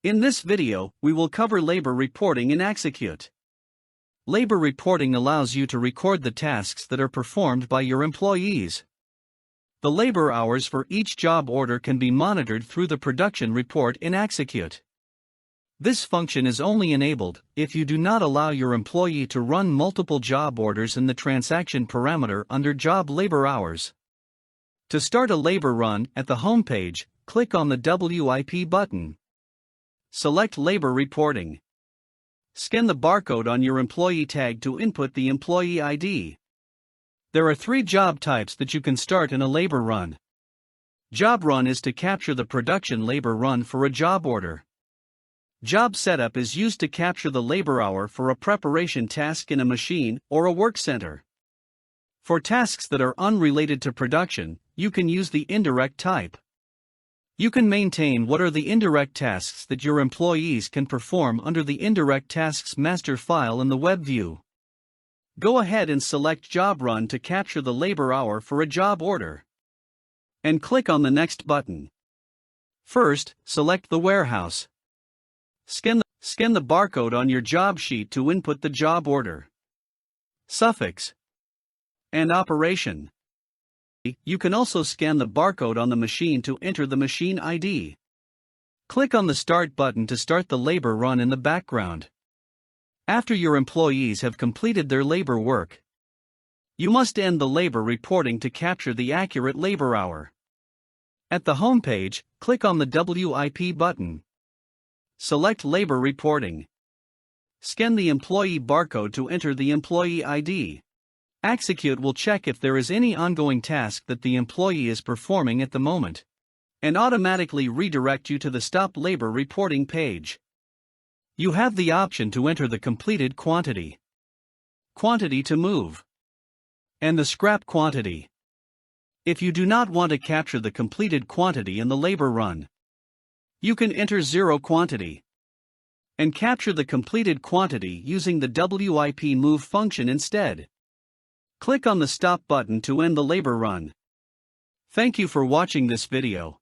In this video, we will cover labor reporting in Axacute. Labor reporting allows you to record the tasks that are performed by your employees. The labor hours for each job order can be monitored through the production report in Axacute. This function is only enabled if you do not allow your employee to run multiple job orders in the transaction parameter under job labor hours. To start a labor run at the home page, click on the WIP button. Select Labor Reporting. Scan the barcode on your employee tag to input the employee ID. There are 3 job types that you can start in a labor run. Job run is to capture the production labor run for a job order. Job setup is used to capture the labor hour for a preparation task in a machine or a work center. For tasks that are unrelated to production, you can use the indirect type. You can maintain what are the indirect tasks that your employees can perform under the Indirect Tasks master file in the web view. Go ahead and select Job Run to capture the labor hour for a job order. And click on the Next button. First, select the warehouse. Scan the barcode on your job sheet to input the job order, suffix, and operation. You can also scan the barcode on the machine to enter the machine ID. Click on the Start button to start the labor run in the background. After your employees have completed their labor work, you must end the labor reporting to capture the accurate labor hour. At the home page, click on the WIP button. Select Labor Reporting. Scan the employee barcode to enter the employee ID. Axacute will check if there is any ongoing task that the employee is performing at the moment, and automatically redirect you to the Stop Labor Reporting page. You have the option to enter the completed quantity, quantity to move, and the scrap quantity. If you do not want to capture the completed quantity in the labor run, you can enter 0 quantity and capture the completed quantity using the WIP move function instead. Click on the Stop button to end the labor run. Thank you for watching this video.